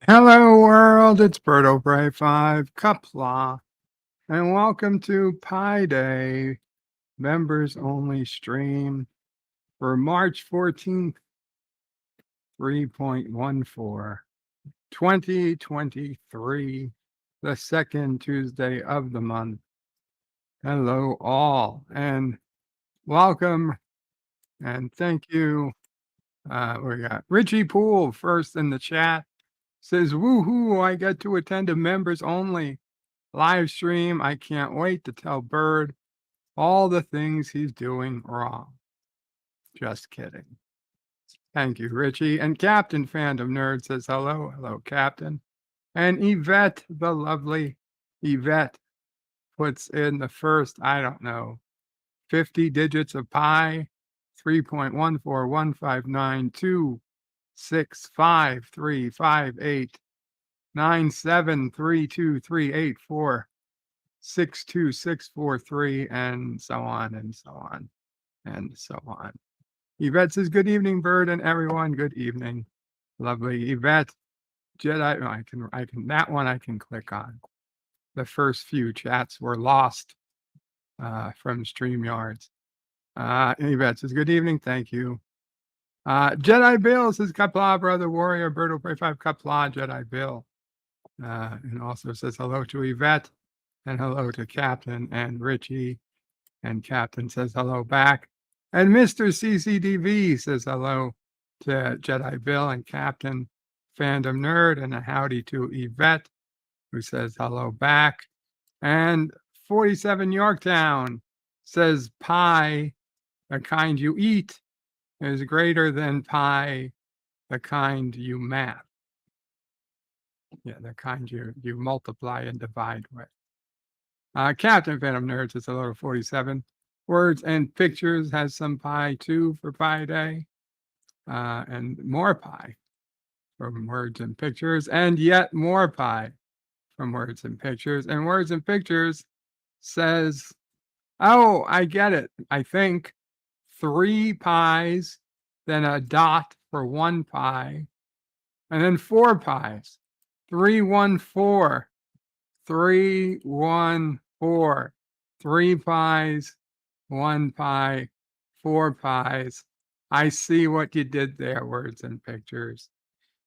Hello, world. It's Berto Bray 5 Kapla, and welcome to Pi Day, members only stream for March 14th, 3.14, 2023, the second Tuesday of the month. Hello, all, and welcome, and thank you. We got Richie Poole first in the chat. Says, woohoo, I get to attend a members only live stream. I can't wait to tell Bird all the things he's doing wrong. Just kidding. Thank you, Richie. And Captain Fandom Nerd says hello. Hello, Captain. And Yvette, the lovely Yvette, puts in the first, I don't know, 50 digits of pi, 3.14159265335384626643, and so on and so on and so on. Yvette says, good evening, Bird and everyone. Good evening. Lovely. Yvette, Jedi, that one I can click on. The first few chats were lost from StreamYards. Yvette says, good evening. Thank you. Jedi Bill says, Kapla, brother warrior, Birdo Pray 5, Kapla, Jedi Bill. And also says hello to Yvette and hello to Captain and Richie. And Captain says hello back. And Mr. CCDV says hello to Jedi Bill and Captain Fandom Nerd, and a howdy to Yvette, who says hello back. And 47 Yorktown says pie, the kind you eat, is greater than pi, the kind you math. Yeah, the kind you multiply and divide with. Captain Phantom Nerd says hello to 47. Words and Pictures has some pie too for Pi Day. And more pie from Words and Pictures, and yet more pie from Words and Pictures. And Words and Pictures says, oh, I get it. I think 3 pies, then a dot for 1 pie, and then 4 pies. 314. 314. 3 pies, 1 pie, 4 pies. I see what you did there, Words and Pictures.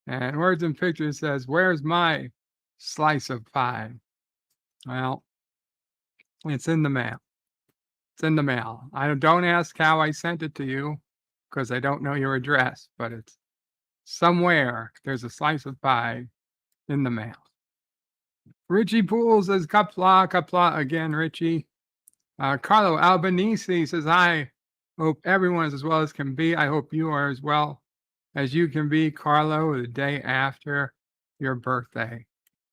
And Words and Pictures says, where's my slice of pie? Well, it's in the mail. It's in the mail. Don't ask how I sent it to you, because I don't know your address, but it's somewhere. There's a slice of pie in the mail. Richie Poole says, Kapla again, Richie. Carlo Albanese says, hi. Hope everyone is as well as can be. I hope you are as well as you can be, Carlo, the day after your birthday.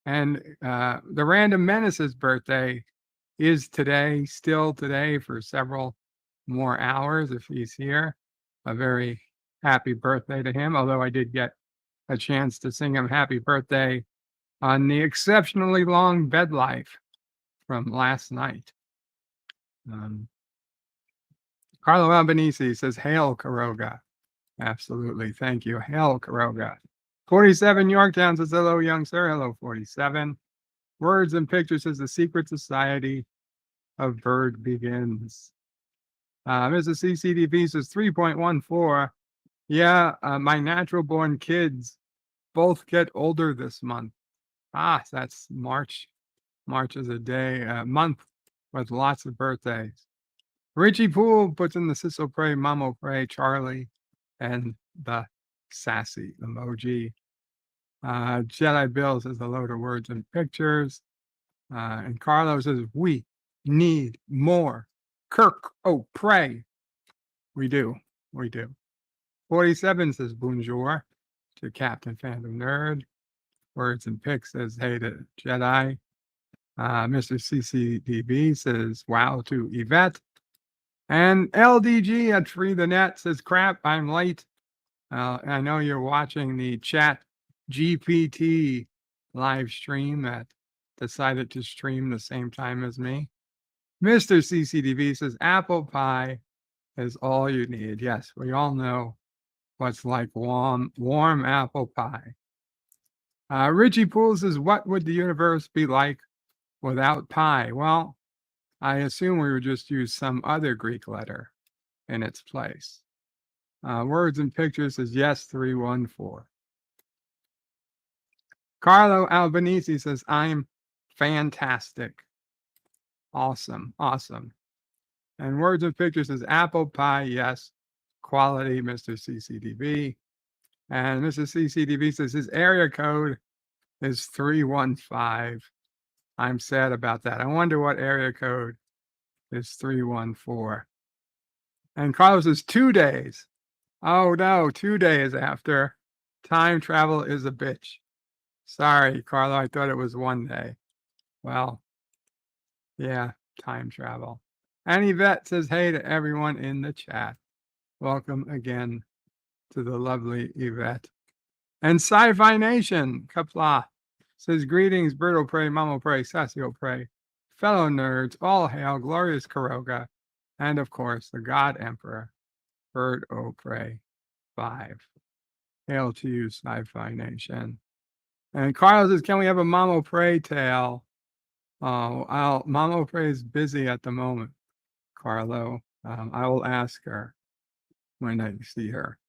And the Random Menace's birthday is today, still today, for several more hours if he's here. A very happy birthday to him, although I did get a chance to sing him happy birthday on the exceptionally long bed life from last night. Carlo Albanese says, hail Karoga. Absolutely. Thank you. Hail Karoga. 47 Yorktown says, hello, young sir. Hello, 47. Words and Pictures says, the secret society of Bird begins. Mrs. CCDV says 3.14. Yeah, my natural born kids both get older this month. That's March. March is a month with lots of birthdays. Richie Poole puts in the Sisso Pray, Mamo Pray, Charlie, and the sassy emoji. Jedi Bill says hello to Words and Pictures. And Carlo says, we need more Kirk. Oh, pray. We do. 47 says bonjour to Captain Phantom Nerd. Words and Pics says hey to Jedi. Mr. CCDB says wow to Yvette. And LDG at Free the Net says, crap, I'm late. I know you're watching the Chat GPT live stream that decided to stream the same time as me. Mr. CCDV says, apple pie is all you need. Yes, we all know what's like warm apple pie. Richie Poole says, what would the universe be like without pi? Well, I assume we would just use some other Greek letter in its place. Words and Pictures says, yes, 314. Carlo Albanese says, I'm fantastic. Awesome. And Words and Pictures says, apple pie, yes. Quality, Mr. CCDB. And Mr. CCDB says his area code is 315. I'm sad about that. I wonder what area code is 314. And Carlos says 2 days. Oh no, 2 days after. Time travel is a bitch. Sorry, Carlo, I thought it was 1 day. Well, yeah, time travel. And Yvette says hey to everyone in the chat. Welcome again to the lovely Yvette. And Sci-Fi Nation, Kapla, says greetings, Birdo Pray, Mamo Pray, Sassio Pray, fellow nerds, all hail, glorious Karoga, and of course, the God Emperor, Bird O Pray 5. Hail to you, Sci-Fi Nation. And Carlos says, can we have a Mamo Pray tale? Oh, Mamo Pray is busy at the moment, Carlo. I will ask her when I see her.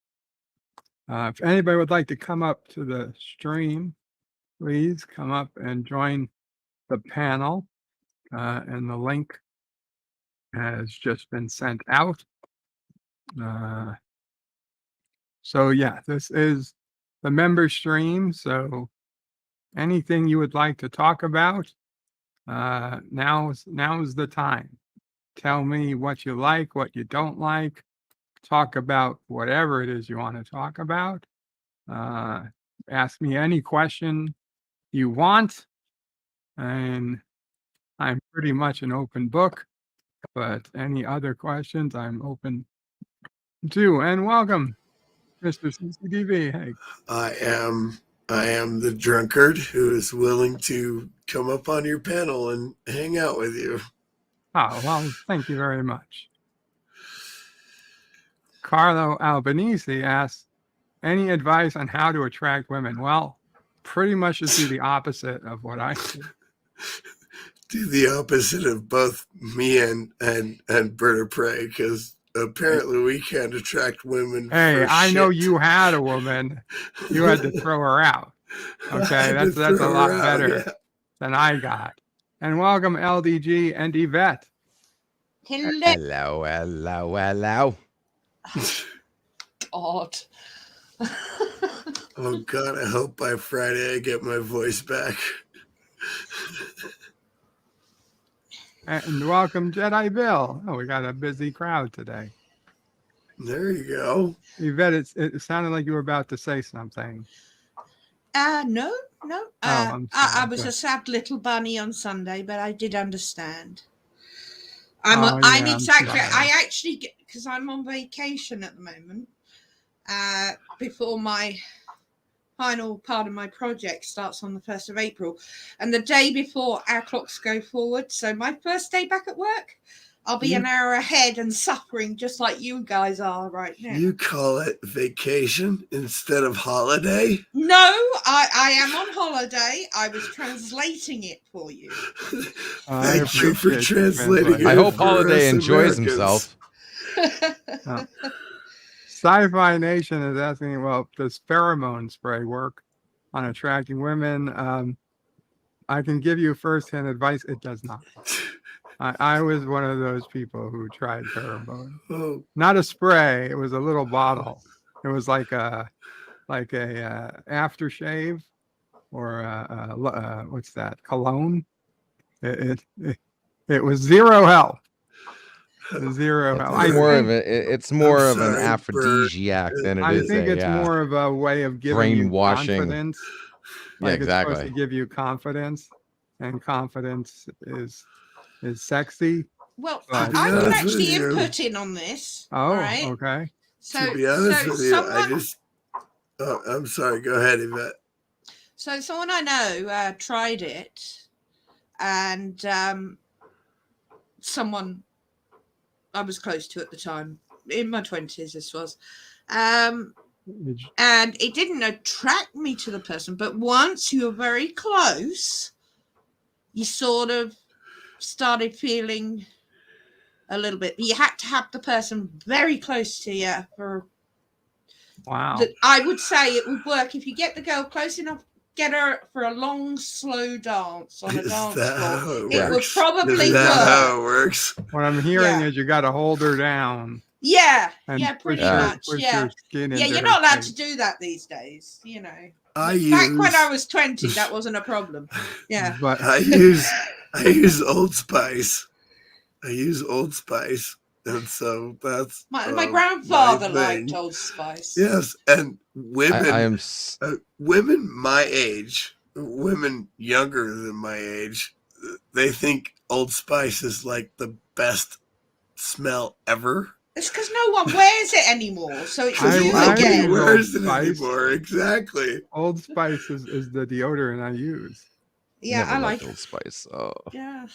If anybody would like to come up to the stream, please come up and join the panel. And the link has just been sent out. So yeah, this is the member stream. So anything you would like to talk about, now's the time. Tell me what you like, what you don't like. Talk about whatever it is you want to talk about. Ask me any question you want. And I'm pretty much an open book, but any other questions I'm open to. And welcome, Mr. CCDV. Hey. I am the drunkard who is willing to come up on your panel and hang out with you. Oh, well, thank you very much. Carlo Albanese asks, any advice on how to attract women? Well, pretty much just do the opposite of what I do. Do the opposite of both me and Bird of Prey, because apparently we can't attract women. Hey, for I shit. know you had a woman. You had to throw her out. Okay, that's a lot better than I got. And welcome LDG and Yvette. Hello. God. Oh God, I hope by Friday I get my voice back. And welcome Jedi Bill. Oh, we got a busy crowd today. There you go. Yvette, it sounded like you were about to say something. No. I was a sad little bunny on Sunday, but I did understand. Because I'm on vacation at the moment, before my final part of my project starts on the 1st of April, and the day before our clocks go forward. So my first day back at work, I'll be an hour ahead and suffering just like you guys are right now. You call it vacation instead of holiday? No, I am on holiday. I was translating it for you. Thank you for translating it. I hope Holiday enjoys himself. Sci-Fi Nation is asking, well, does pheromone spray work on attracting women? I can give you first-hand advice. It does not. I was one of those people who tried pheromone. Oh. Not a spray. It was a little bottle. It was like a aftershave or what's that? Cologne. It was zero help. Zero help. It's more of an aphrodisiac than it is. I think it's more of a way of giving you confidence. Yeah, exactly. It's supposed to give you confidence, and confidence is sexy. Well, I can actually input in on this. Oh, right? Okay. So, to be honest with you, I'm sorry. Go ahead, Yvette. So someone I know tried it, and someone I was close to at the time, in my 20s, this was, And it didn't attract me to the person, but once you were very close, you sort of started feeling a little bit. You had to have the person very close to you for. Wow. I would say it would work if you get the girl close enough, get her for a long, slow dance on a dance floor. It would probably Is that work. how it works? What I'm hearing is you got to hold her down. Yeah, and pretty push much. push Yeah, your skin yeah. into You're her not allowed face. to do that these days. You know. Back when I was 20, that wasn't a problem. Yeah. But I use Old Spice. And so that's my grandfather my thing. liked Old Spice. Yes, and women, I am women my age, women younger than my age, they think Old Spice is like the best smell ever. It's because no one wears it anymore, so it's I you use again. Old Wears it Spice. anymore? Exactly. Old Spice is the deodorant I use. Yeah, never I liked like. Old Spice. Oh, Yeah,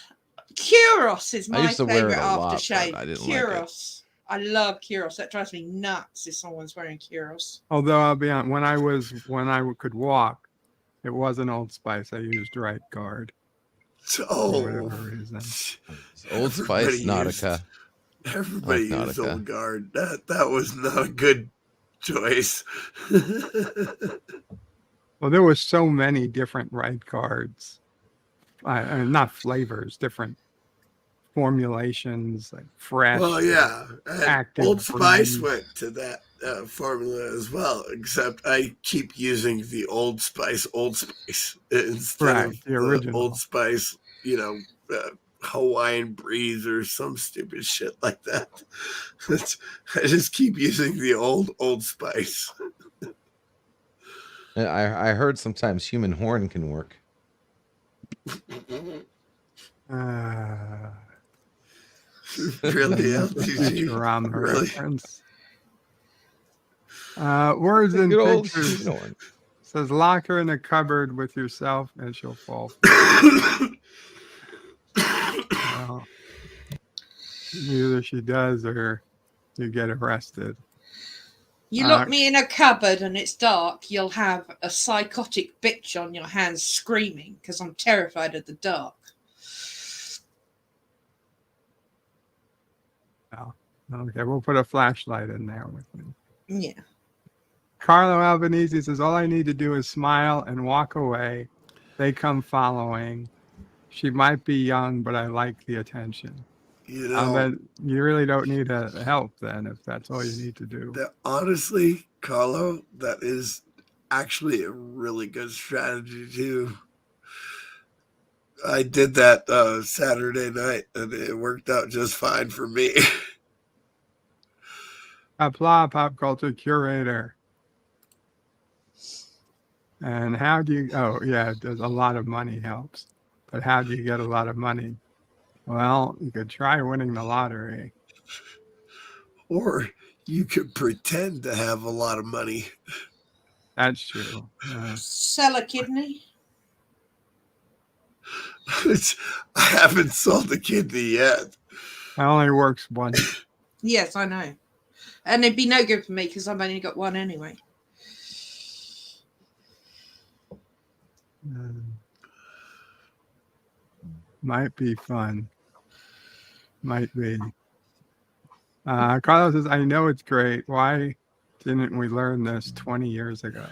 Curos is I my used to wear it favorite a lot, aftershave. but I didn't like it. Curos. I love Curos. That drives me nuts if someone's wearing Curos. Although I'll be honest, when I could walk, it wasn't Old Spice. I used Right Guard for whatever reason. Old Spice, Nautica. Everybody I like used Nautica. Old Guard. That was not a good choice. Well, there was so many different Right Guards. Not flavors, different formulations, like fresh. Well, yeah. active Old Spice breed. went to that formula as well, except I keep using the Old Spice instead Right, of the original. Old Spice, Hawaiian Breeze or some stupid shit like that. I just keep using the Old Spice. I heard sometimes human horn can work. Really, LTG? Futurama Really? reference. Words and Good old pictures. human horn. Says lock her in a cupboard with yourself and she'll fall. Well, either she does or you get arrested. You lock me in a cupboard and it's dark, you'll have a psychotic bitch on your hands screaming because I'm terrified of the dark. Oh, okay, we'll put a flashlight in there with me. Yeah. Carlo Albanese says, all I need to do is smile and walk away. They come following. She might be young, but I like the attention. But you really don't need help then if that's all you need to do. Honestly, Carlo, that is actually a really good strategy too. I did that Saturday night and it worked out just fine for me. Applaud pop culture curator. And how do you, there's a lot of money helps. But how do you get a lot of money? Well, you could try winning the lottery. Or you could pretend to have a lot of money. That's true. Sell a kidney? I haven't sold a kidney yet. It only works once. Yes, I know. And it'd be no good for me because I've only got one anyway. Might be fun. Might be. Carlos says, I know it's great. Why didn't we learn this 20 years ago?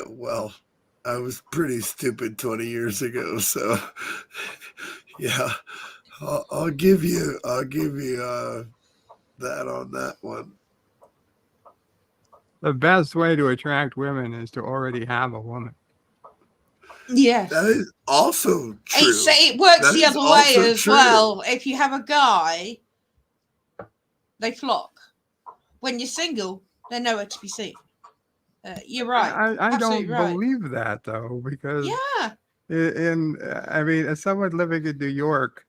Well, I was pretty stupid 20 years ago, so yeah, I'll give you that on that one. The best way to attract women is to already have a woman. Yeah. That is also true. It works the other way as well. If you have a guy, they flock. When you're single, they're nowhere to be seen. You're right. I don't believe that though, because as someone living in New York,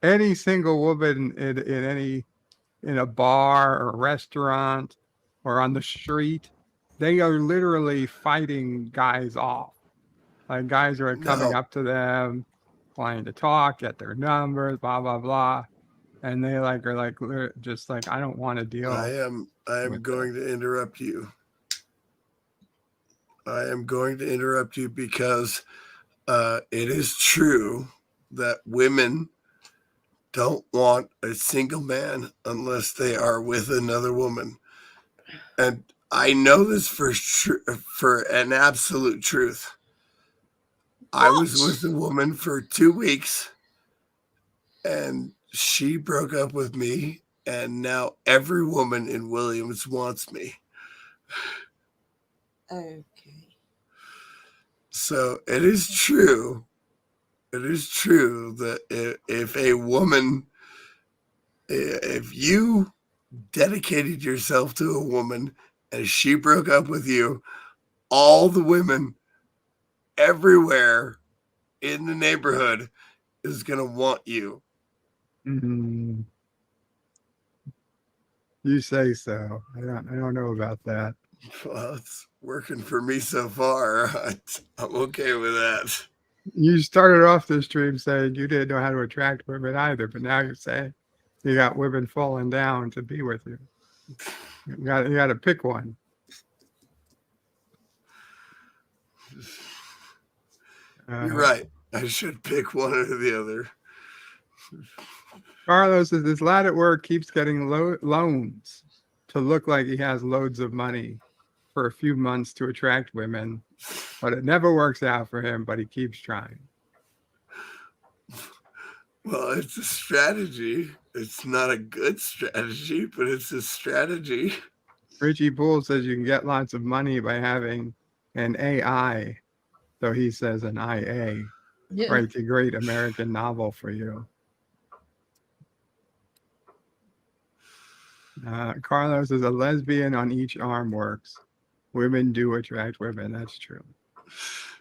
any single woman in a bar or restaurant or on the street, they are literally fighting guys off. Like guys are coming up to them, wanting to talk, get their numbers, blah blah blah, and they like are like just like I don't want to deal. I am with going to interrupt you. I am going to interrupt you because it is true that women don't want a single man unless they are with another woman. And I know this for an absolute truth. I was with a woman for 2 weeks and she broke up with me, and now every woman in Williams wants me. Okay. So it is true. It is true that if a woman, if you dedicated yourself to a woman and she broke up with you, all the women everywhere in the neighborhood is going to want you. Mm-hmm. You say so. I don't know about that. Well, it's working for me so far. I'm okay with that. You started off the stream saying you didn't know how to attract women either, but now you're saying you got women falling down to be with you. You got to pick one. You're right. I should pick one or the other. Carlos says this lad at work keeps getting loans to look like he has loads of money for a few months to attract women, but it never works out for him, but he keeps trying. Well, it's a strategy. It's not a good strategy, but it's a strategy. Richie Poole says you can get lots of money by having an AI. So he says an IA. Yeah. Writes a great American novel for you. Carlos is a lesbian on each arm works. Women do attract women. That's true.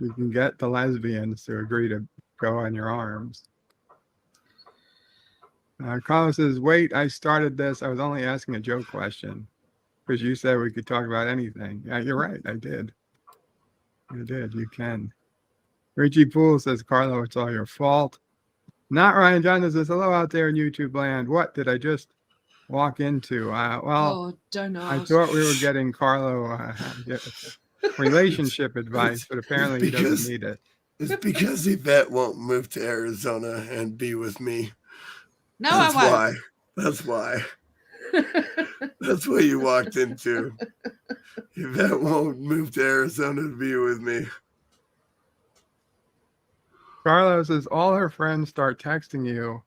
You can get the lesbians to agree to go on your arms. Carlos says, wait, I started this. I was only asking a joke question because you said we could talk about anything. Yeah, you're right. I did. You did. You can. Richie Poole says, Carlo, it's all your fault. Not Ryan Johnson says, hello out there in YouTube land. What did I just walk into? Don't ask. I thought we were getting Carlo relationship advice, but apparently he doesn't need it. It's because Yvette won't move to Arizona and be with me. No, That's I won't. why. That's why. That's what you walked into. Yvette won't move to Arizona to be with me. Carlos says all her friends start texting you,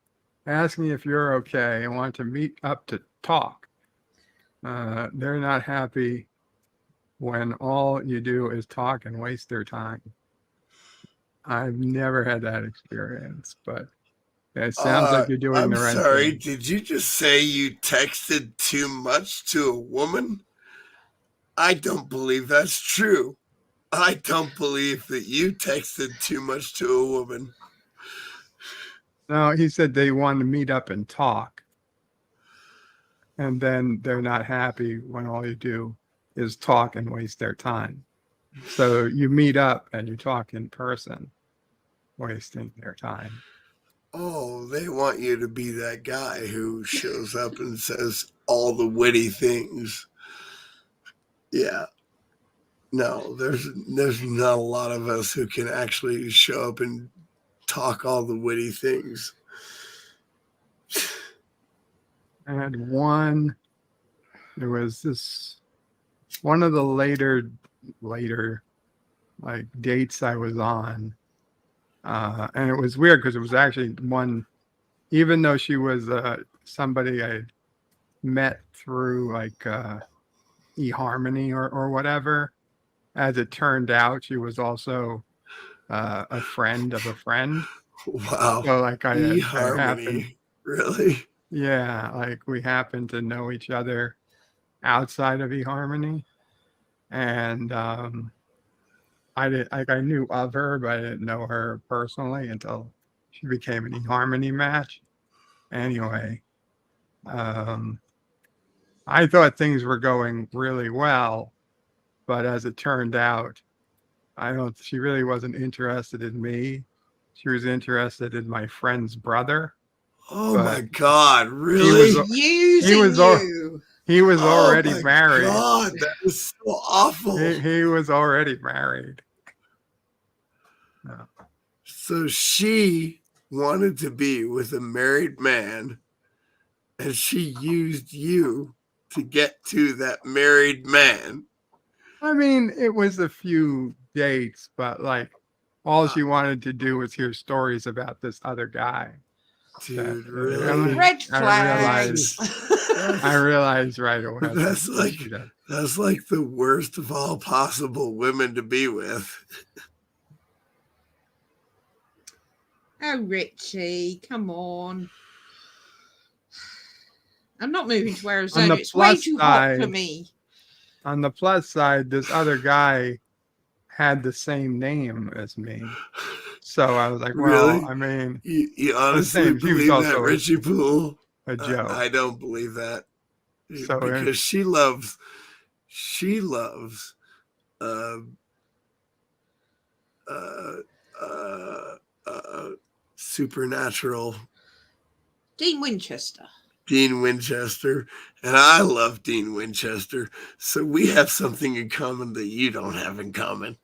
asking if you're okay and want to meet up to talk. They're not happy when all you do is talk and waste their time. I've never had that experience, but it sounds like you're doing the right thing. I'm sorry, did you just say you texted too much to a woman? I don't believe that's true. I don't believe that you texted too much to a woman. No, he said they want to meet up and talk. And then they're not happy when all you do is talk and waste their time. So you meet up and you talk in person, wasting their time. Oh, they want you to be that guy who shows up and says all the witty things. Yeah. No, there's not a lot of us who can actually show up and talk all the witty things. I had one. There was this one of the later like dates I was on, and it was weird because it was actually one, even though she was somebody I met through like eHarmony or whatever. As it turned out, she was also a friend of a friend. Wow. So like I eHarmony, really? Yeah, like we happened to know each other outside of eHarmony, and I knew of her, but I didn't know her personally until she became an eHarmony match. Anyway, I thought things were going really well, but as it turned out, she really wasn't interested in me. she was interested in my friend's brother. Oh But my God! he Really? was- Using was al- you. He was already Oh my married. God, that is so awful. He was already married. No. So she wanted to be with a married man, and she used you to get to that married man. I mean, it was a few dates, but like all she wanted to do was hear stories about this other guy. Dude, That- really? Red I flags. I realized right away. I was That's like, like- she does. That's like the worst of all possible women to be with. Oh, Richie, come on. I'm not moving to Arizona. the It's way plus too hot for side- me. On the plus side, this other guy had the same name as me. So I was like, well, Really? I mean, You honestly saying, he was believe that, also Richie Poole? a joke. I don't believe that. So, Because she loves supernatural Dean Winchester. Dean Winchester, and I love Dean Winchester. So we have something in common that you don't have in common.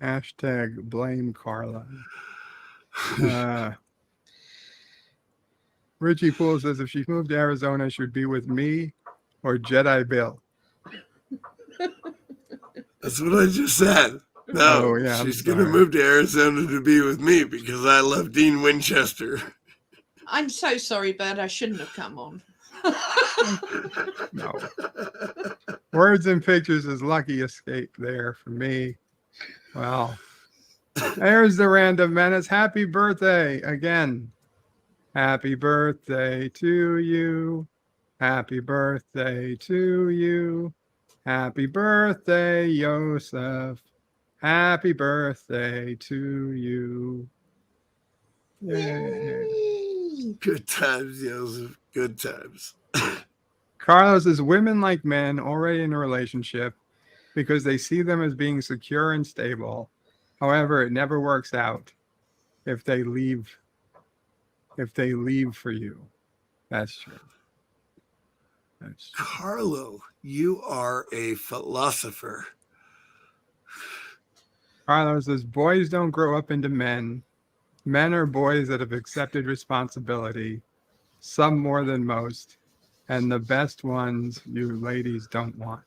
Hashtag blame Carla. Richie Poole says if she moved to Arizona, she would be with me or Jedi Bill. That's what I just said. No, Oh, yeah, I'm she's going to sorry. move to Arizona to be with me because I love Dean Winchester. I'm so sorry, Bird. I shouldn't have come on. No. Words and pictures is lucky escape there for me. Well, there's the random menace. Happy birthday again. Happy birthday to you. Happy birthday to you. Happy birthday, Yosef. Happy birthday to you. Yay. Yay. Good times, Joseph. Good times. Carlos is women like men already in a relationship because they see them as being secure and stable. However, it never works out if they leave for you. That's true. That's true. Carlo, you are a philosopher. Carlos says boys don't grow up into men. Men are boys that have accepted responsibility, some more than most, and the best ones you ladies don't want.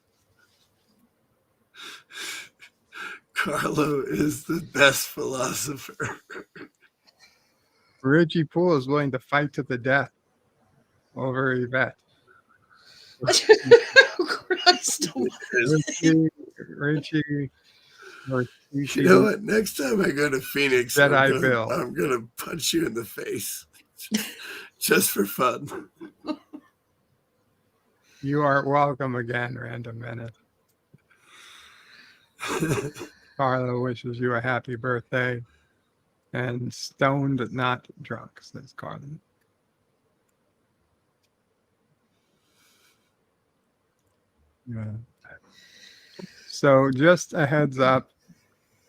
Carlo is the best philosopher. Richie Poole is willing to fight to the death over Yvette. Oh, Christ. Richie, or You know what? Next time I go to Phoenix, Jedi Bill. I'm gonna punch you in the face, just for fun. You are welcome again, Random Minute. Carlo wishes you a happy birthday. And stoned, not drunk, says Carlo. Yeah. So just a heads up,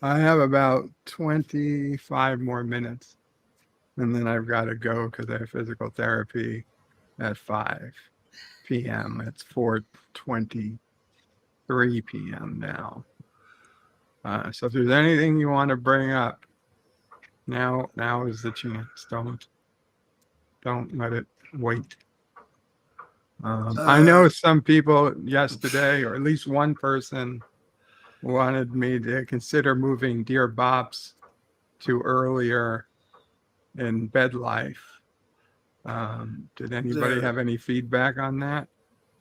I have about 25 more minutes. And then I've got to go because I have physical therapy at 5 p.m. It's 4:23 p.m. now. So if there's anything you want to bring up, now is the chance. Don't let it wait. I know some people yesterday, or at least one person, wanted me to consider moving Dear Bops to earlier in bed life. Did anybody have any feedback on that?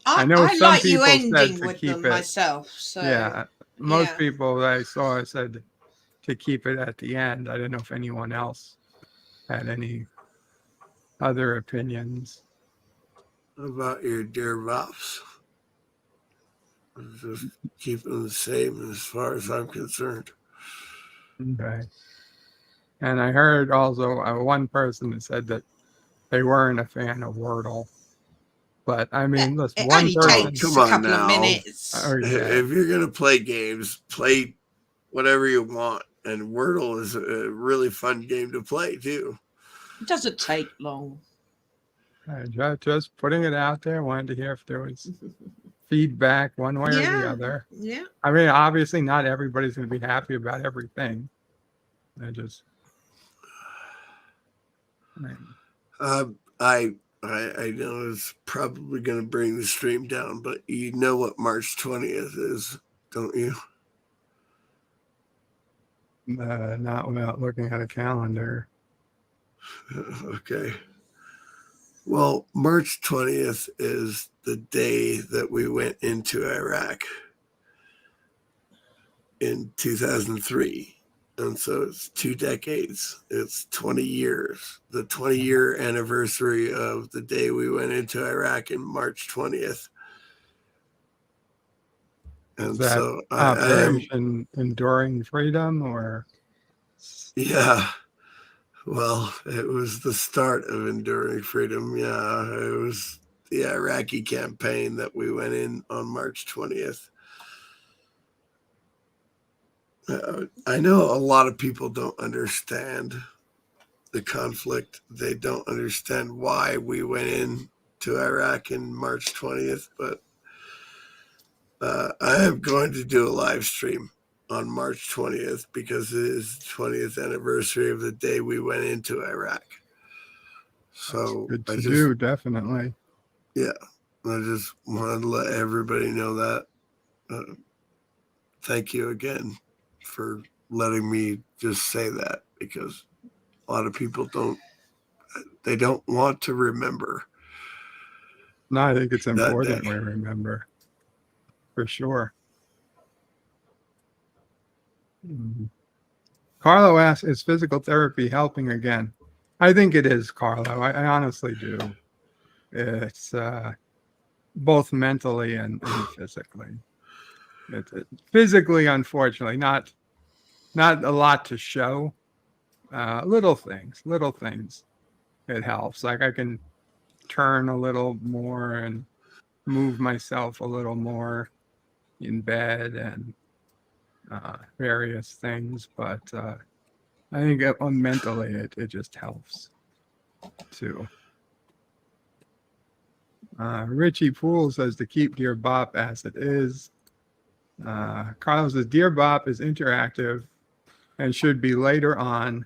I know I some like you people said ending to with keep them it- myself. So Yeah, most yeah. people that I saw said to keep it at the end. I don't know if anyone else had any other opinions. About your dear bops. Just keep them the same as far as I'm concerned. Okay. And I heard also one person that said that they weren't a fan of Wordle. But I mean, listen, It one only person. takes come a on couple now. of minutes. Oh, yeah. If you're gonna play games, play whatever you want. And Wordle is a really fun game to play too. It doesn't take long. Just putting it out there. Wanted to hear if there was feedback one way or the Yeah. other. Yeah. I mean, obviously, not everybody's going to be happy about everything. I just, I know it's probably going to bring the stream down, but you know what March 20th is, don't you? not without looking at a calendar. Okay. Well, March 20th is the day that we went into Iraq in 2003. And so it's 2 decades. It's 20 years. The 20-year anniversary of the day we went into Iraq in March 20th. And Is that so Operation Enduring Freedom, or? Yeah. Well, it was the start of Enduring Freedom. Yeah, it was the Iraqi campaign that we went in on March 20th. I know a lot of people don't understand the conflict. They don't understand why we went in to Iraq in March 20th, but I am going to do a live stream on March 20th because it is the 20th anniversary of the day we went into Iraq. So Good to do, definitely. Yeah, I just wanted to let everybody know that. Thank you again for letting me just say that, because a lot of people don't want to remember. No, I think it's important we remember, for sure. Carlo asks, is physical therapy helping again? I think it is, Carlo. I honestly do. It's both mentally and physically. Physically, unfortunately, not a lot to show. Little things. It helps. Like I can turn a little more and move myself a little more in bed and various things, but I think mentally it just helps too. Richie Poole says to keep Dear Bop as it is. Carlos says Dear Bop is interactive and should be later on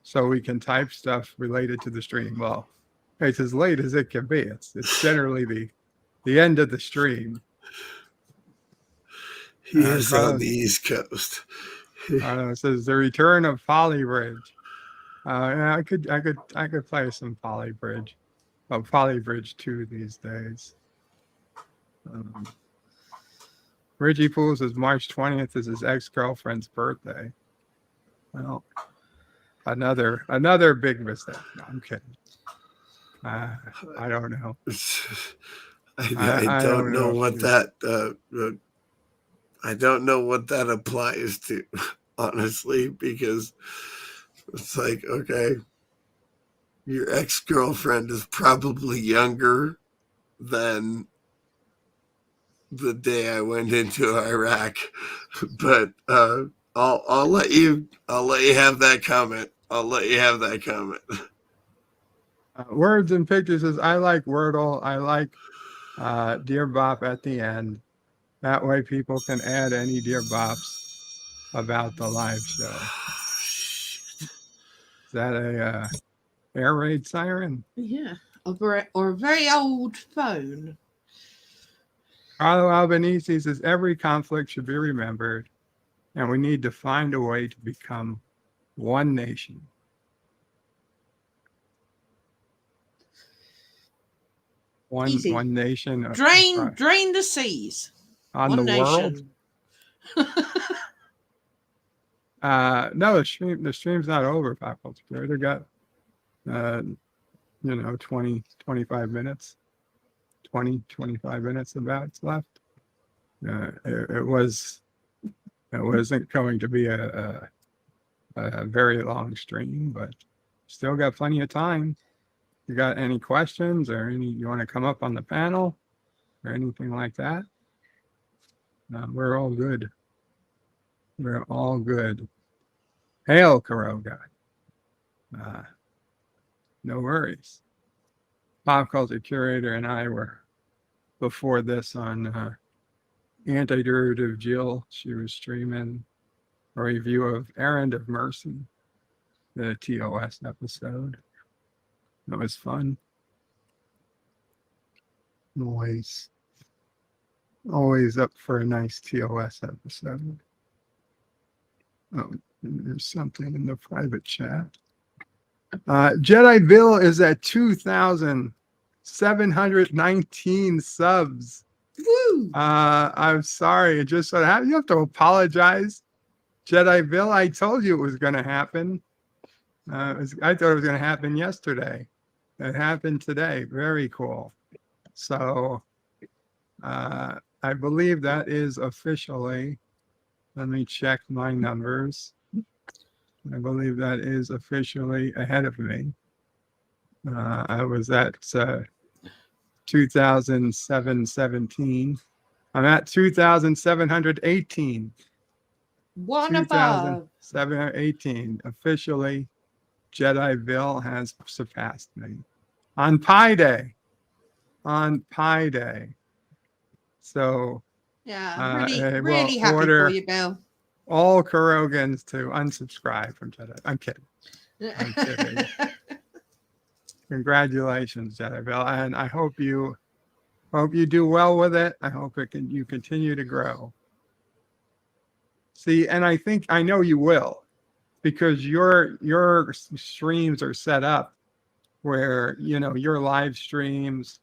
so we can type stuff related to the stream. Well, it's as late as it can be. It's generally the end of the stream. He is on the East Coast. It says the return of Folly Bridge. Yeah, I could play some Folly Bridge. Oh, Folly Bridge 2 these days. Richie Poole says March 20th is his ex-girlfriend's birthday. Well, another big mistake. No, I'm kidding. I don't know. I don't know what that I don't know what that applies to, honestly, because it's like, okay, your ex-girlfriend is probably younger than the day I went into Iraq, but I'll let you have that comment. Words and Pictures says, I like Wordle. I like Dear Bop at the end. That way people can add any Dear Bops about the live show. Is that a air raid siren? Yeah, or a very old phone. Carlo Albanese says every conflict should be remembered, and we need to find a way to become one nation. Easy. One nation. Drain the seas. On one the nation. world. No, the stream's not over, faculty. They got 20, 25 minutes. 20, 25 minutes about left. It wasn't going to be a very long stream, but still got plenty of time. You got any questions or you want to come up on the panel or anything like that? We're all good. We're all good. Hail, Kuroga. No worries. Pop culture curator and I were before this on Antiderivative Jill. She was streaming a review of Errand of Mercy, the TOS episode. It was fun. Always up for a nice TOS episode. Oh, there's something in the private chat. Jedi Bill is at 2,719 subs. Woo! I'm sorry. It just sort of you have to apologize. Jedi Bill, I told you it was going to happen. I thought it was going to happen yesterday. It happened today. Very cool. So I believe that is officially, let me check my numbers. I believe that is officially ahead of me. I was at 2,717. I'm at 2,718. One above. 2,718. Officially, Jedi Bill has surpassed me on Pi Day. On Pi Day. So Yeah, really, we'll really happy order for you, Bill. all Kurogans to unsubscribe from Jedi. I'm kidding. I'm kidding. Congratulations, Jedi Bill, and I hope you do well with it. I hope you continue to grow. See, and I know you will, because your streams are set up where your live streams,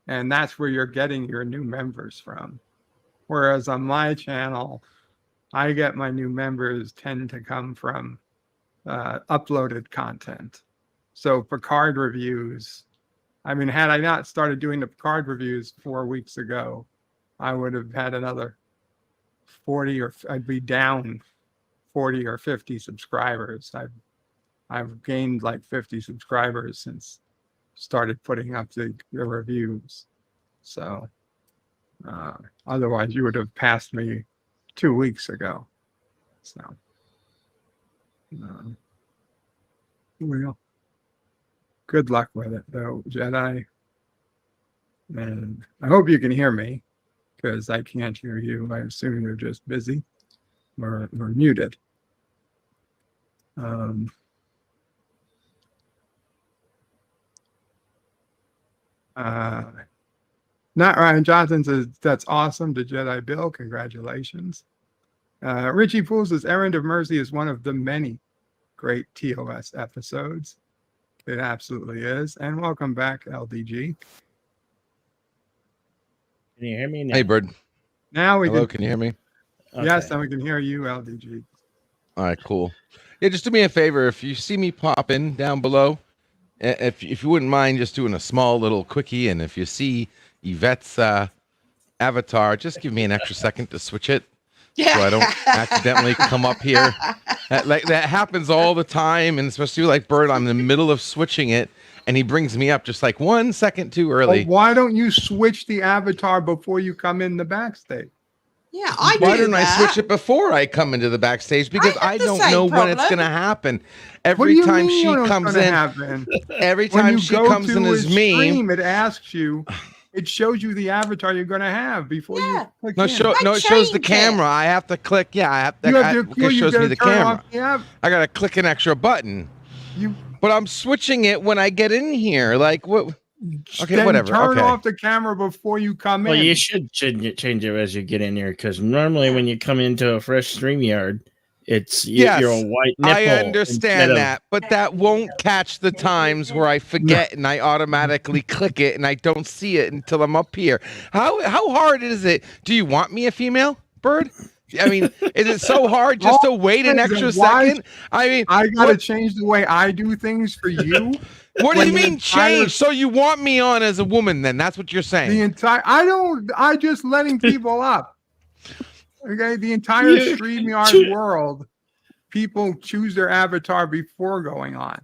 and that's where you're getting your new members from. Whereas on my channel, I get my new members tend to come from uploaded content. So Picard reviews, I mean, had I not started doing the Picard reviews 4 weeks ago, I would have had another 40 or I'd be down 40 or 50 subscribers. I've gained like 50 subscribers since started putting up the reviews. So otherwise you would have passed me 2 weeks ago. So well, good luck with it though, Jedi. And I hope you can hear me, because I can't hear you. I assume you're just busy or muted. Not Ryan Johnson says, that's awesome to Jedi Bill. Congratulations. Richie Poole says, Errand of Mercy is one of the many great TOS episodes. It absolutely is. And welcome back, LDG. Can you hear me now? Hey, Bird. Now we Hello, can you hear me? Yes, Okay. and we can hear you, LDG. All right, cool. Yeah, just do me a favor. If you see me pop in down below, if you wouldn't mind just doing a small little quickie, and if you see Yvette's avatar, just give me an extra second to switch it, so I don't accidentally come up here. Like that happens all the time, and especially like Bird, I'm in the middle of switching it, and he brings me up just like 1 second too early. Well, why don't you switch the avatar before you come in the backstage? Yeah, I Why do don't that. I switch it before I come into the backstage? Because have I the don't same know when it's problem. going to happen. What do Every you time mean she you know what's comes gonna in, happen? every When time you she go comes in to as a me. stream, it asks you, it shows you the avatar you're going to have before Yeah. you click No, in. it shows the change it. camera. I have to click. Yeah, I have to. You have to, it shows me the turn camera. off the app. I got to click an extra button. But I'm switching it when I get in here. Like what? Okay, Then whatever. turn Okay. off the camera before you come Well, in. you should change it as you get in here, because normally when you come into a fresh StreamYard, it's Yes, you're a white nipple. I instead understand of- that, but that won't catch the times where I forget and I automatically click it and I don't see it until I'm up here. How hard is it? Do you want me a female Bird? I mean, is it so hard just to wait an extra Why- second? I mean, I got to what- change the way I do things for you. what do when you the mean entire- change? So you want me on as a woman then? That's what you're saying. I just letting people up. Okay, the entire Yeah. StreamYard world, people choose their avatar before going on.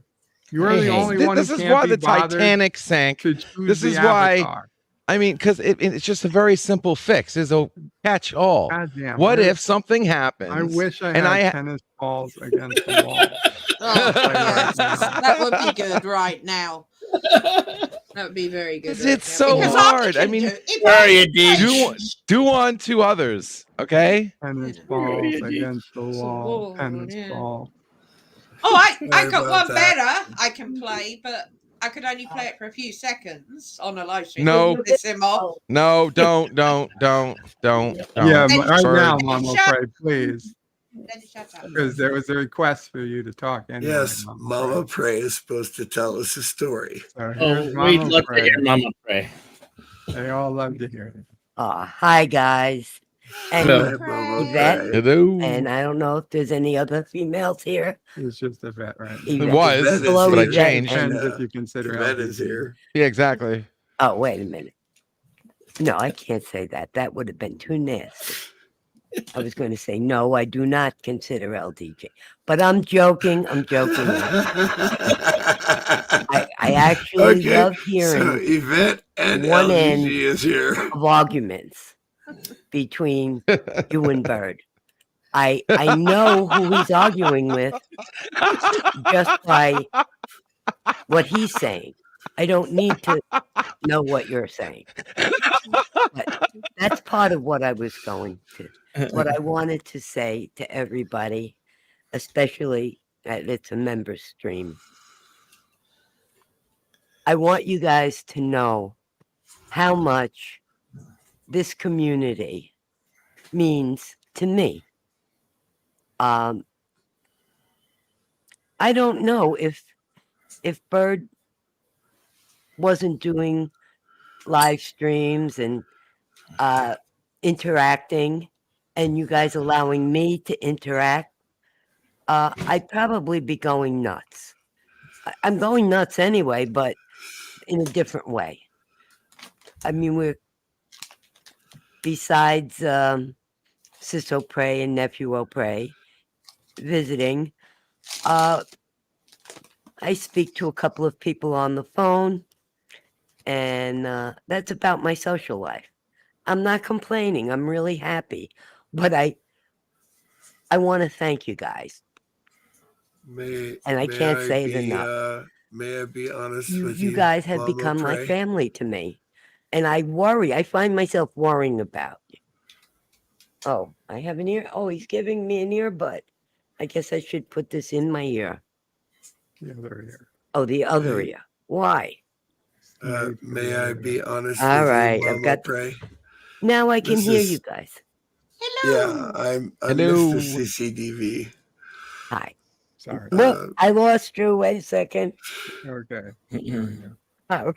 You're the Hey, only one this who is can't why be the bothered Titanic sank. to choose This the is why- avatar. I mean, because it's just a very simple fix. Is a catch all. God damn. What if something happens? I wish I and had tennis balls against the wall. Oh, Play right yes, now. that would be good right now. That would be very good. 'Cause right it's now. so Because hard. I can mean, do- if Where I are you, can Deej? play- do unto others. Okay. Tennis Yeah. balls Yeah, against the wall. wall, Tennis yeah. ball. Oh, I Sorry got about one that. better. I can play, but I could only play it for a few seconds on a live stream. No. Piss him off. No, don't. Yeah, Then right Bird. now, Then Mama shut- Pray, please. Then shut up. Because there was a request for you to talk anyway. Yes, Mama Pray. Pray is supposed to tell us a story. So Oh, here's we'd Mama love to Pray. hear Mama pray. They all love to hear it. Hi guys. And Hello. Hi, Mama Yvette. Pray. Hello. and I don't know if there's any other females here. It's just a vet right now. It Yvette- was, Yvette is Hello, but I Yvette. changed. And- Depends if you consider Yvette is LGBT. here. Yeah, exactly. Oh, wait a minute. No, I can't say that. That would have been too nasty. I was going to say, no, I do not consider LDJ. But I'm joking. I actually love So hearing Yvette and one LGG end is here. of arguments between you and Bird. I know who he's arguing with just by what he's saying. I don't need to know what you're saying. But that's part of what I was going to, what I wanted to say to everybody, especially that it's a member stream. I want you guys to know how much this community means to me. I don't know if Bird wasn't doing live streams and interacting, and you guys allowing me to interact, I'd probably be going nuts. I'm going nuts anyway, but in a different way. I mean, we're besides Sis O'Prey and Nephew O'Prey visiting. I speak to a couple of people on the phone, and that's about my social life. I'm not complaining. I'm really happy, but I want to thank you guys. May, And I may can't say it be, enough. May I be honest with You you? guys have Mama become like Pray? family to me, and I worry. I find myself worrying about you. Oh, I have an ear. Oh, he's giving me an earbud. I guess I should put this in my ear. The other ear. Oh, the other Okay. ear. Why? May I be honest All with right, you, I've Mama got- Pray? Now I can This hear is- you guys. Hello. Yeah, I'm Hello. Mr. CCDV. Hi. Sorry. Look, I lost you. Wait a second. Okay. Oh,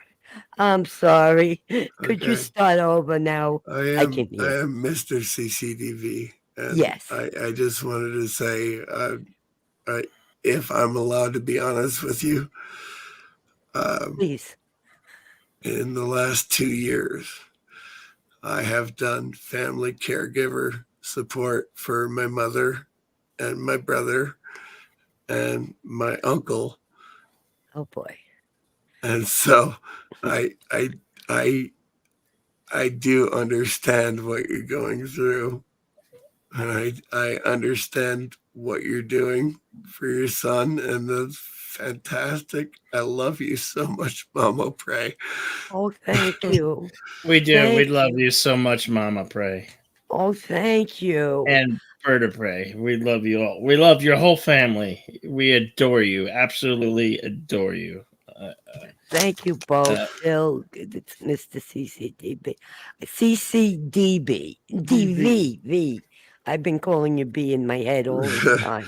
I'm sorry. Could you Okay. start over now? I am can hear. Mr. CCDV. And Yes. I just wanted to say, if I'm allowed to be honest with you, Please. in the last 2 years, I have done family caregiver support for my mother and my brother and my uncle. Oh boy. And so I do understand what you're going through. And I understand what you're doing for your son, and that's fantastic. I love you so much, Mama Pray. Oh, thank you. We do. Thank We love you. you so much, Mama Pray. Oh, thank you. And Berta Pray. We love you all. We love your whole family. We adore you. Absolutely adore you. Thank you both. Uh, Bill, it's Mr. CCDB. CCDB. DVV. I've been calling you B in my head all the time.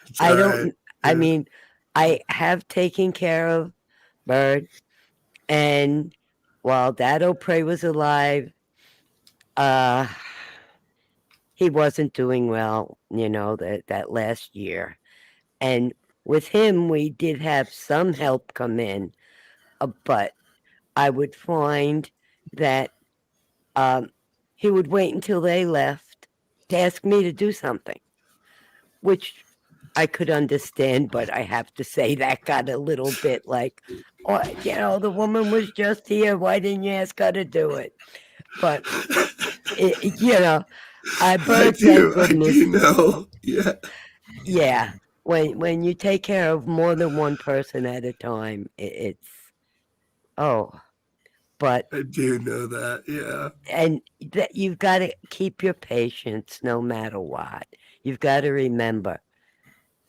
It's I all don't, right. I Yeah. mean, I have taken care of Bird, and while Dad O'Prey was alive, he wasn't doing well, that last year. And with him, we did have some help come in, but I would find that he would wait until they left to ask me to do something, which I could understand, but I have to say that got a little bit like, oh, you know, the woman was just here. Why didn't you ask her to do it? But you know, Bert, thank I goodness, do know. Yeah, yeah. When you take care of more than one person at a time, it's oh, but I do know that. Yeah. and that you've got to keep your patience no matter what. You've got to remember,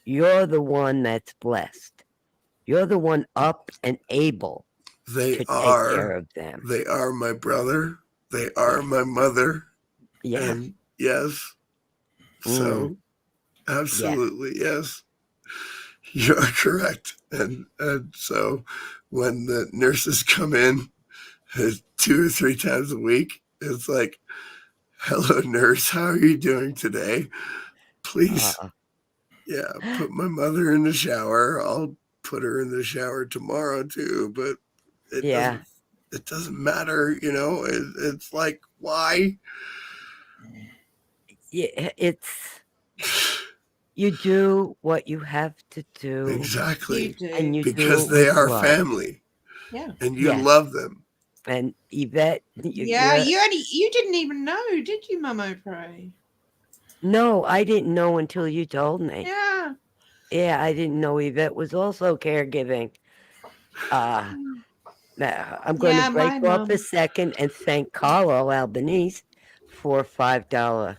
you're the one that's blessed. You're the one up and able They to take care are. of them. They are my brother. They are my mother. Yeah. And yes. So absolutely yes. You are correct. And so when the nurses come in 2 or 3 times a week, it's like, hello nurse, how are you doing today? Please, yeah, put my mother in the shower. I'll put her in the shower tomorrow too, but Yeah. it doesn't matter, you know. It's like, why? Yeah. It's you do what you have to do, You Exactly. do. and you do Because it they with are love. family Yeah. and you Yes. love them. And Yvette, Yeah, you're- you didn't even know, did you, Mum Pray? no, I didn't know until you told me. Yeah. Yeah, I didn't know Yvette was also caregiving. Now, I'm going Yeah, to break my off a mum. second and thank Carlo Albanese for $5.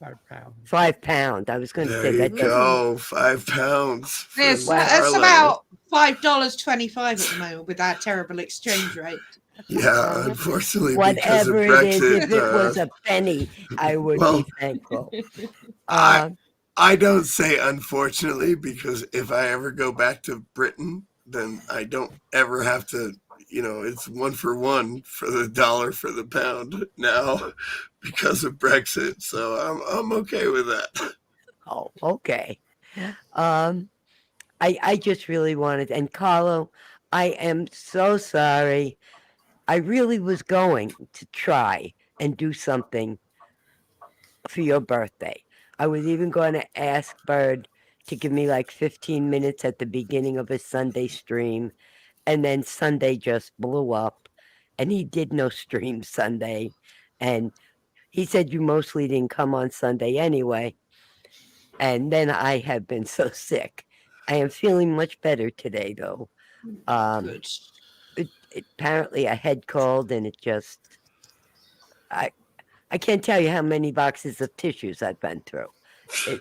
£5. £5. I was going to There say you that doesn't. go. £5 from It's Wow. about $5.25 at the moment with our terrible exchange rate. Yeah, unfortunately, because of Whatever it is, if it was Brexit. a penny, I would Well, be thankful. I don't say unfortunately, because if I ever go back to Britain, then I don't ever have to, you know, it's 1 for 1 for the dollar for the pound now because of Brexit. So I'm okay with that. Oh, okay. I just really wanted, and Carlo, I am so sorry. I really was going to try and do something for your birthday. I was even going to ask Bird to give me like 15 minutes at the beginning of his Sunday stream. And then Sunday just blew up. And he did no stream Sunday. And he said you mostly didn't come on Sunday anyway. And then I have been so sick. I am feeling much better today, though. Good. Apparently, a head cold, and it just. I can't tell you how many boxes of tissues I've been through.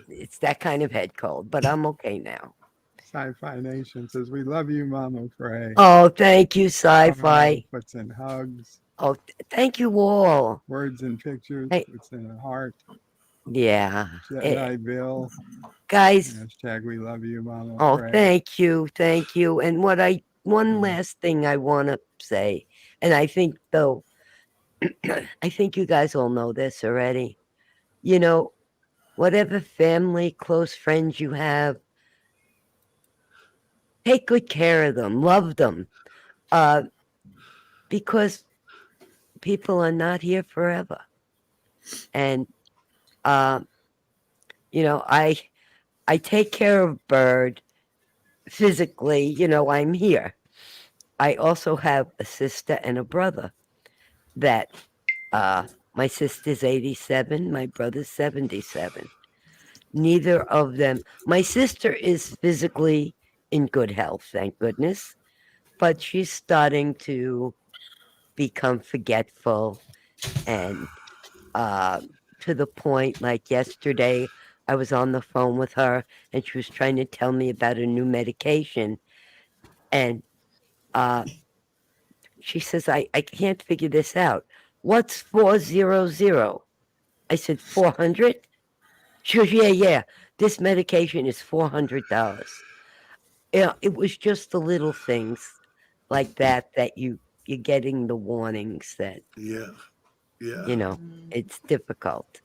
It's that kind of head cold, but I'm okay now. Sci-Fi Nation says, we love you, Mama Frey. Oh, thank you, Sci-Fi. Carl puts in hugs. Oh, thank you all. Words and pictures. Hey. Puts in a heart. Yeah. Jedi Bill. Guys. Hashtag we love you, Mama Oh, Frey. thank you. Thank you. And one last thing I want to say, and I think, though, I think you guys all know this already. You know, whatever family, close friends you have, take good care of them, love them, because people are not here forever. And, you know, I take care of Bird physically, you know, I'm here. I also have a sister and a brother that my sister's 87, my brother's 77. Neither of them, my sister is physically in good health, thank goodness, but she's starting to become forgetful and to the point like yesterday I was on the phone with her and she was trying to tell me about a new medication and she says, I can't figure this out. What's 400? I said, 400? She goes, yeah. This medication is $400. Yeah, it was just the little things like that you're getting the warnings that, Yeah. you know, it's difficult.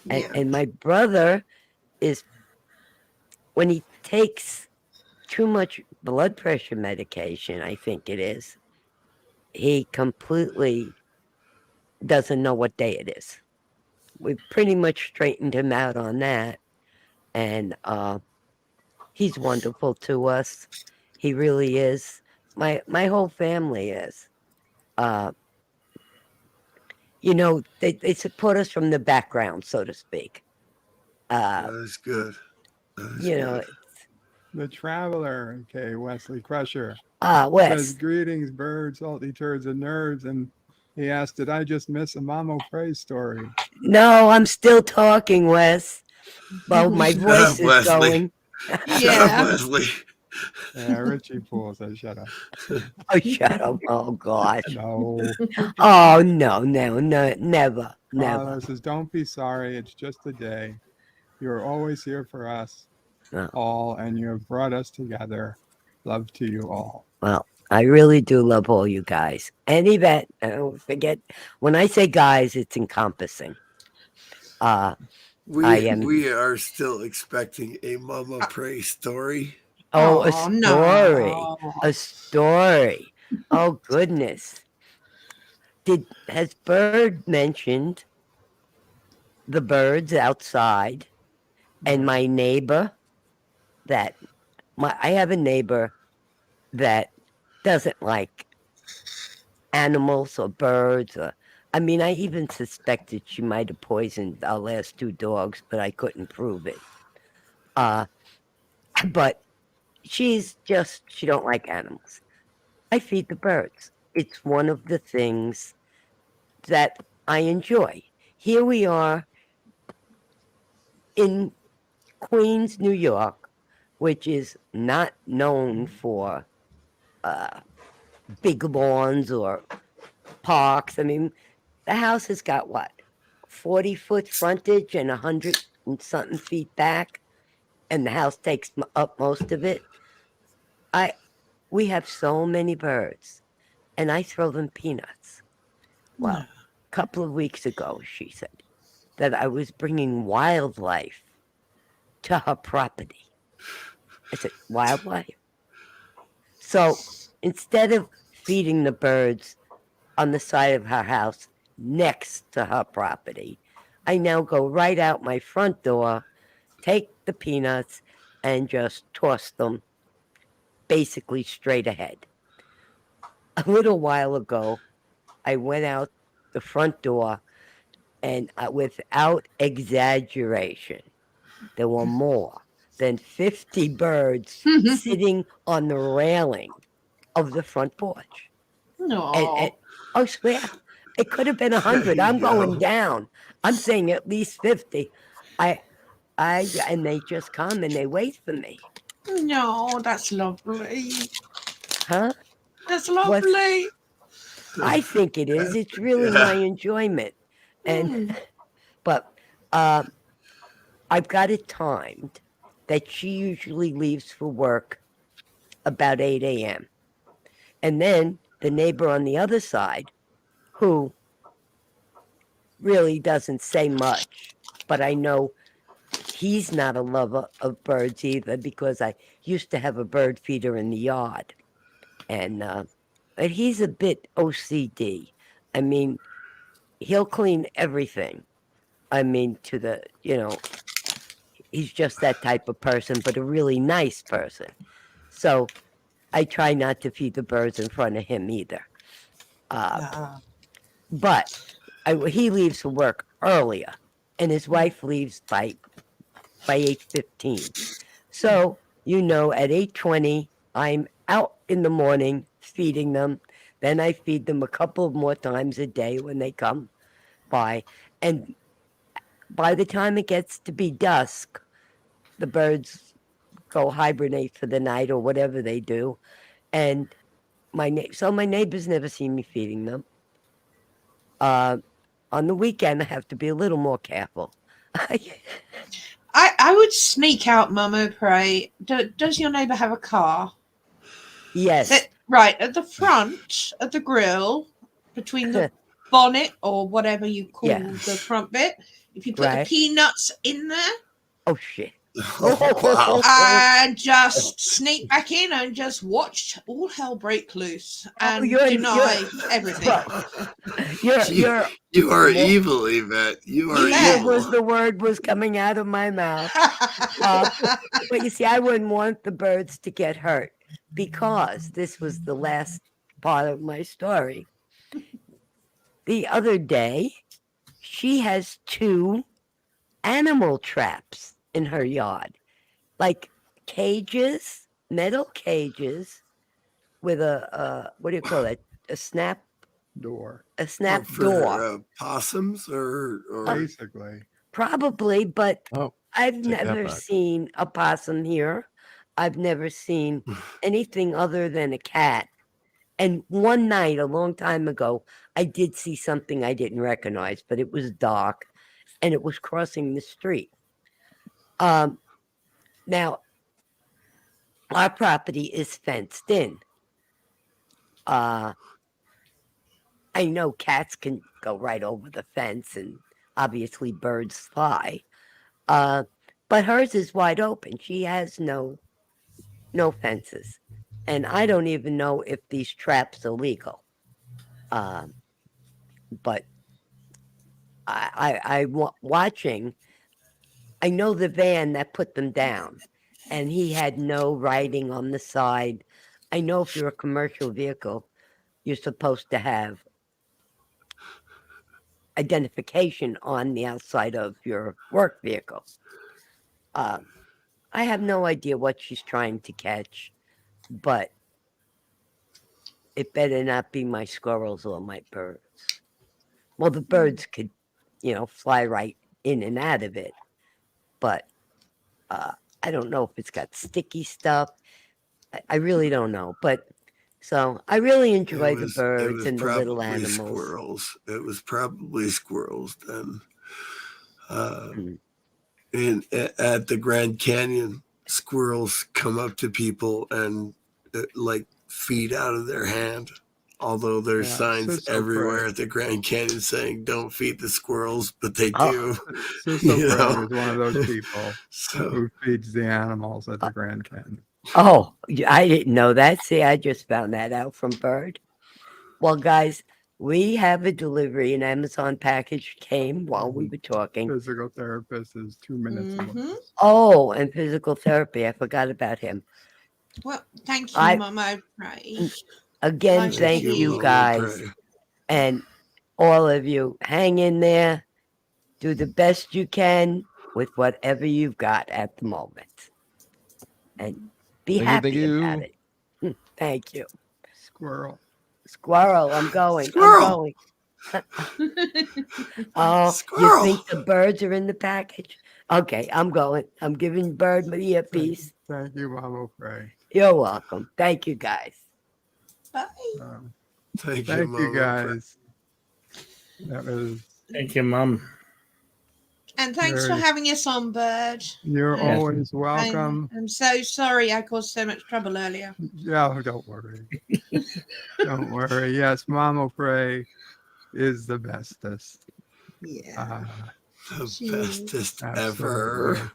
Yeah. And my brother is, when he takes too much blood pressure medication, I think it is, he completely doesn't know what day it is. We pretty much straightened him out on that. And He's wonderful to us. He really is. My whole family is. You know, they support us from the background, so to speak. That is good. That is You know, good. The traveler, okay, Wesley Crusher. Says, Wes. greetings, birds, salty turds, and nerds. And he asked, did I just miss a Mama Praise story? No, I'm still talking, Wes. Well, my Shut voice up, is Wesley. going. Shut Yeah. up, Wesley. Yeah, Richie Poole says, shut up. Oh, shut up. Oh, gosh. No. Oh, no, never. Carla says, don't be sorry. It's just a day. You're always here for us Oh. all, and you have brought us together. Love to you all. Well, I really do love all you guys. And Yvette, don't forget, when I say guys, it's encompassing. I am. We are still expecting a Mama Pray story. Oh, a Oh, story. no. A story. Oh, goodness. Has Bird mentioned the birds outside and my neighbor I have a neighbor that doesn't like animals or birds I mean, I even suspected she might have poisoned our last 2 dogs, but I couldn't prove it. But she don't like animals. I feed the birds. It's one of the things that I enjoy. Here we are in Queens, New York, which is not known for big lawns or parks. I mean, the house has got what, 40-foot frontage and 100 and something feet back, and the house takes up most of it. We have so many birds, and I throw them peanuts. Well, a couple of weeks ago, she said that I was bringing wildlife to her property. I said, wildlife? So instead of feeding the birds on the side of her house next to her property, I now go right out my front door, take the peanuts, and just toss them basically straight ahead. A little while ago, I went out the front door, and without exaggeration, there were more than 50 birds sitting on the railing of the front porch. No. And I swear, it could have been 100. I'm going down. I'm saying at least 50. And they just come and they wait for me. No, that's lovely. Huh? That's lovely. I think it is. It's really my enjoyment. And but I've got it timed that she usually leaves for work about 8 a.m. And then the neighbor on the other side, who really doesn't say much, but I know he's not a lover of birds either, because I used to have a bird feeder in the yard. And but he's a bit OCD. I mean, he'll clean everything. I mean, he's just that type of person, but a really nice person. So I try not to feed the birds in front of him either. But he leaves for work earlier, and his wife leaves by 8:15. So, at 8:20, I'm out in the morning feeding them. Then I feed them a couple more times a day when they come by. And by the time it gets to be dusk, the birds go hibernate for the night or whatever they do. And my neighbors never see me feeding them. On the weekend, I have to be a little more careful. I would sneak out, Mama Pray. Does your neighbour have a car? Yes. Right, at the front of the grill, between the bonnet or whatever you call the front bit, if you put the peanuts in there. Oh, shit. Wow. And just sneak back in and just watched all hell break loose and deny everything. Well, you're You are more- evil, Yvette. You are Yeah. evil was evil. the word was coming out of my mouth. But you see, I wouldn't want the birds to get hurt because this was the last part of my story. The other day, she has 2 animal traps in her yard, like cages, metal cages with a what do you call it? A snap Door, For door. possums or basically. Probably, but Oh, I've take that never back. seen a possum here. I've never seen anything other than a cat. And one night, a long time ago, I did see something I didn't recognize, but it was dark and it was crossing the street. Now, our property is fenced in. I know cats can go right over the fence and obviously birds fly. But hers is wide open. She has no fences. And I don't even know if these traps are legal. But watching, I know the van that put them down, and he had no writing on the side. I know if you're a commercial vehicle, you're supposed to have identification on the outside of your work vehicle. I have no idea what she's trying to catch, but it better not be my squirrels or my birds. Well, the birds could, fly right in and out of it, but I don't know if it's got sticky stuff. I really don't know, but so I really enjoy the birds and the little probably animals. squirrels. It was probably squirrels then. Mm. At the Grand Canyon, squirrels come up to people and like feed out of their hand. Although there's Yeah, signs so everywhere prey. at the Grand Canyon saying "Don't feed the squirrels," but they Oh. do. Sister You Prey know? is one of those people So who feeds the animals at the Grand Canyon. Oh, I didn't know that. See, I just found that out from Bird. Well, guys, we have a delivery. An Amazon package came while we were talking. Physical therapist is 2 minutes away. Mhm. Oh, and physical therapy. I forgot about him. Well, thank you, I- Mama Pray. Again, Nice to thank hear you you. guys. And all of you, hang in there. Do the best you can with whatever you've got at the moment. And be Thank you, happy thank about it. Thank you. Squirrel. Squirrel, I'm going. Squirrel! I'm going. Oh, you Squirrel! think the birds are in the package? Okay, I'm going. I'm giving Bird my earpiece. Thank you, Mama Frey. You're welcome. Thank you, guys. Bye. Thank Thank you, Mama. guys. That was Thank you, Mom. And thanks for Very- having us on, Bird. you're Yeah. always welcome. I'm so sorry I caused so much trouble earlier. Yeah, don't worry. Don't worry. Yes, Mama Frey is the bestest. Yeah. The She bestest Absolutely. ever.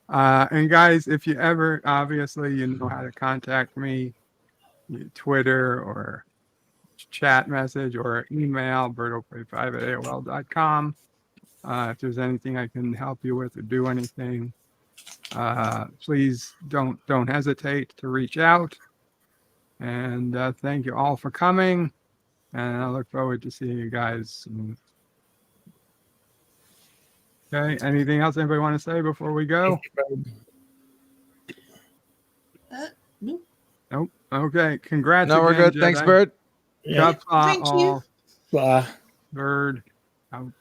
And guys, if you ever, obviously, you know how to contact me, Twitter or chat message or email, birdo45@aol.com. If there's anything I can help you with or do anything, please don't hesitate to reach out. And thank you all for coming. And I look forward to seeing you guys soon. Okay. Anything else anybody want to say before we go? Nope. Nope. Okay. Congrats. No, we're again, good. Thanks, Jedi. Bert. Yeah. Thank you. All. Bye. Bird out.